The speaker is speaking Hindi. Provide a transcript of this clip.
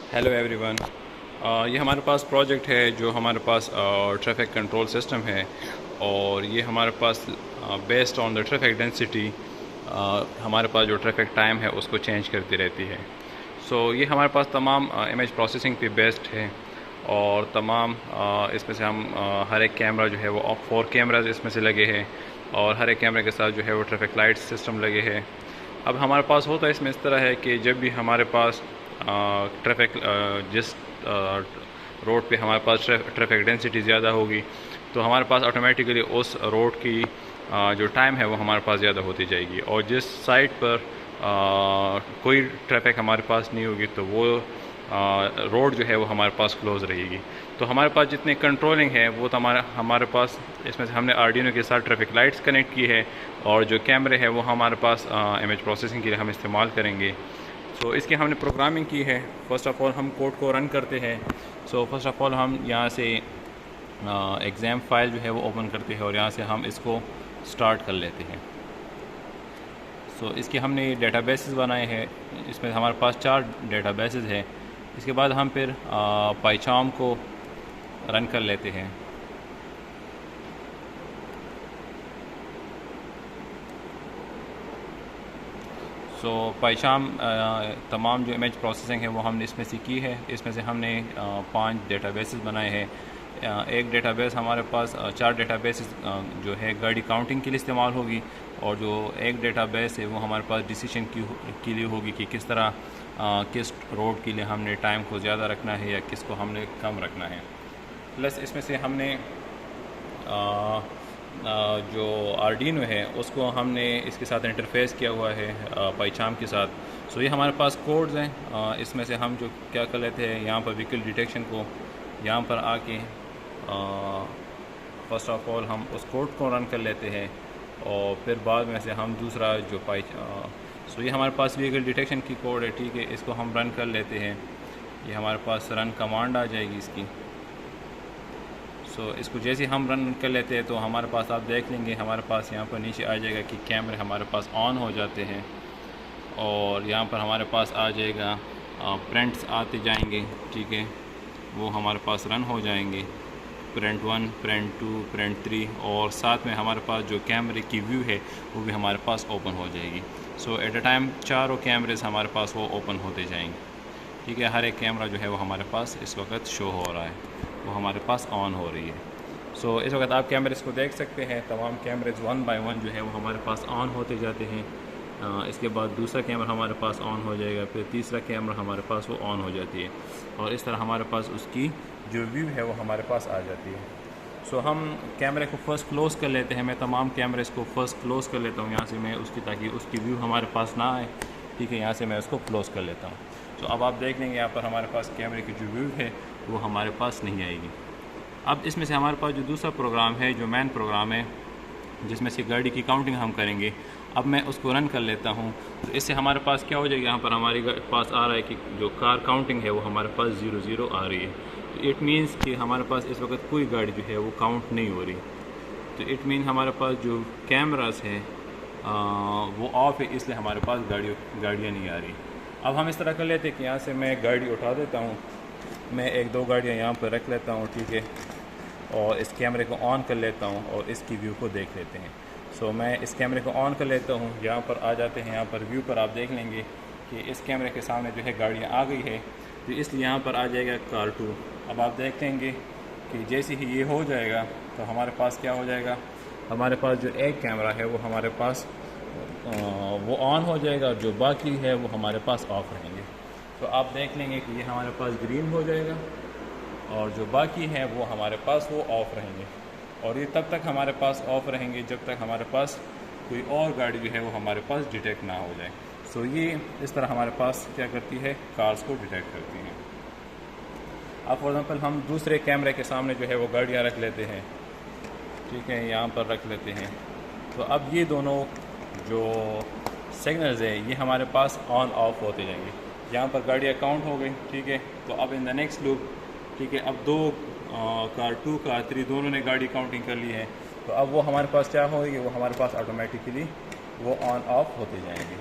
Hello everyone. ये हमारे पास प्रोजेक्ट है जो हमारे पास ट्रैफिक कंट्रोल सिस्टम है और ये हमारे पास based on the traffic density हमारे पास जो ट्रैफिक टाइम है उसको चेंज करती रहती है। ये हमारे पास तमाम इमेज प्रोसेसिंग पे बेस्ड है और तमाम इसमें से हम हर एक कैमरा जो है वो 4 कैमराज इसमें से लगे हैं और हर एक कैमरे के साथ जो है वो ट्रैफिक लाइट सिस्टम लगे हैं। अब हमारे पास होता है इसमें इस तरह है कि जब भी हमारे पास ट्रैफिक जिस रोड पे हमारे पास ट्रैफिक डेंसिटी ज़्यादा होगी तो हमारे पास ऑटोमेटिकली उस रोड की जो टाइम है वो हमारे पास ज़्यादा होती जाएगी और जिस साइड पर कोई ट्रैफिक हमारे पास नहीं होगी तो वो रोड जो है वो हमारे पास क्लोज़ रहेगी। तो हमारे पास जितने कंट्रोलिंग है वो तो हमारे पास इसमें से हमने आर्डिनो के साथ ट्रैफिक लाइट्स कनेक्ट की है और जो कैमरे हैं वो हमारे पास इमेज प्रोसेसिंग के लिए हम इस्तेमाल करेंगे। इसकी हमने प्रोग्रामिंग की है। फ़र्स्ट ऑफ़ ऑल हम कोड को रन करते हैं। फर्स्ट ऑफ़ ऑल हम यहाँ से एग्ज़ाम फाइल जो है वो ओपन करते हैं और यहाँ से हम इसको स्टार्ट कर लेते हैं। इसके हमने डेटाबेसेस बनाए हैं। इसमें हमारे पास 4 डेटाबेसेस हैं। इसके बाद हम फिर पाइचार्म को रन कर लेते हैं। पाइचार्म तमाम जो इमेज प्रोसेसिंग है वो हमने इसमें से की है। इसमें से हमने 5 डेटाबेसेस बनाए हैं। एक डेटाबेस हमारे पास 4 डेटाबेसेस जो है गाड़ी काउंटिंग के लिए इस्तेमाल होगी और जो एक डेटाबेस है वो हमारे पास डिसीजन के लिए होगी कि किस तरह किस रोड के लिए हमने टाइम को ज़्यादा रखना है या किसको हमने कम रखना है। प्लस इसमें से हमने जो आर्डिनो है उसको हमने इसके साथ इंटरफेस किया हुआ है पाइचार्म के साथ। ये हमारे पास कोड्स हैं। इसमें से हम जो क्या कर लेते हैं यहाँ पर व्हीकल डिटेक्शन को यहाँ पर आके फ़र्स्ट ऑफ़ ऑल हम उस कोड को रन कर लेते हैं और फिर बाद में से हम दूसरा जो ये हमारे पास व्हीकल डिटेक्शन की कोड है, ठीक है। इसको हम रन कर लेते हैं। ये हमारे पास रन कमांड आ जाएगी इसकी। इसको जैसे हम रन कर लेते हैं तो हमारे पास आप देख लेंगे हमारे पास यहाँ पर नीचे आ जाएगा कि कैमरे हमारे पास ऑन हो जाते हैं और यहाँ पर हमारे पास आ जाएगा प्रिंट्स आते जाएंगे, ठीक है। वो हमारे पास रन हो जाएंगे, प्रिंट 1, प्रिंट 2, प्रिंट 3 और साथ में हमारे पास जो कैमरे की व्यू है वो भी हमारे पास ओपन हो जाएगी। एट अ टाइम 4 कैमरेज हमारे पास वो ओपन होते जाएंगे, ठीक है। हर एक कैमरा जो है वो हमारे पास इस वक्त शो हो रहा है, वो हमारे पास ऑन हो रही है। इस वक्त आप कैमरेज को देख सकते हैं। तमाम कैमरेज 1 बाय 1 जो है वो हमारे पास ऑन होते जाते हैं। इसके बाद दूसरा कैमरा हमारे पास ऑन हो जाएगा, फिर तीसरा कैमरा हमारे पास वो ऑन हो जाती है और इस तरह हमारे पास उसकी जो व्यू है वो हमारे पास आ जाती है। हम कैमरे को फ़र्स्ट क्लोज़ कर लेते हैं। मैं तमाम कैमरेज को फ़र्स्ट क्लोज़ कर लेता हूँ यहाँ से मैं उसकी, ताकि उसकी व्यू हमारे पास ना आए, ठीक है। यहाँ से मैं उसको क्लोज़ कर लेता हूँ। अब आप देख लेंगे यहाँ पर हमारे पास कैमरे की जो व्यू है वो हमारे पास नहीं आएगी। अब इसमें से हमारे पास जो दूसरा प्रोग्राम है, जो मेन प्रोग्राम है, जिसमें से गाड़ी की काउंटिंग हम करेंगे, अब मैं उसको रन कर लेता हूँ। इससे हमारे पास क्या हो जाएगा, यहाँ पर हमारे पास आ रहा है कि जो कार काउंटिंग है वो हमारे पास 0-0 आ रही है। इट मीन्स कि हमारे पास इस वक्त कोई गाड़ी जो है वो काउंट नहीं हो रही। इट मीन हमारे पास जो कैमरास हैं वो ऑफ है, इसलिए हमारे पास गाड़ियाँ नहीं आ रही। अब हम इस तरह कर लेते हैं कि यहाँ से मैं गाड़ी उठा देता हूँ, मैं 1-2 गाड़ियाँ यहाँ पर रख लेता हूँ, ठीक है, और इस कैमरे को ऑन कर लेता हूँ और इसकी व्यू को देख लेते हैं। मैं इस कैमरे को ऑन कर लेता हूँ, यहाँ पर आ जाते हैं। यहाँ पर व्यू पर आप देख लेंगे कि इस कैमरे के सामने जो है गाड़ियाँ आ गई है, तो इसलिए यहाँ पर आ जाएगा कार 2। अब आप देख लेंगे कि जैसे ही ये हो जाएगा तो हमारे पास क्या हो जाएगा, हमारे पास जो एक कैमरा है वो हमारे पास वो ऑन हो जाएगा और जो बाकी है वो हमारे पास ऑफ रहेंगे। आप देख लेंगे कि ये हमारे पास ग्रीन हो जाएगा और जो बाकी है वो हमारे पास वो ऑफ़ रहेंगे और ये तब तक हमारे पास ऑफ़ रहेंगे जब तक हमारे पास कोई और गाड़ी जो है वो हमारे पास डिटेक्ट ना हो जाए। ये इस तरह हमारे पास क्या करती है, कार्स को डिटेक्ट करती हैं। अब फॉर एग्ज़ाम्पल हम दूसरे कैमरे के सामने जो है वो गाड़ियाँ रख लेते हैं, ठीक है, यहाँ पर रख लेते हैं। अब ये दोनों जो सिग्नल्स है ये हमारे पास ऑन ऑफ होते जाएंगे। यहाँ पर गाड़ियाँ काउंट हो गई, ठीक है। अब इन द नेक्स्ट लूप, ठीक है, अब 2 कार 2 कार 3 दोनों ने गाड़ी काउंटिंग कर ली है। अब वो हमारे पास क्या होगी, वो हमारे पास ऑटोमेटिकली वो ऑन ऑफ होते जाएंगे।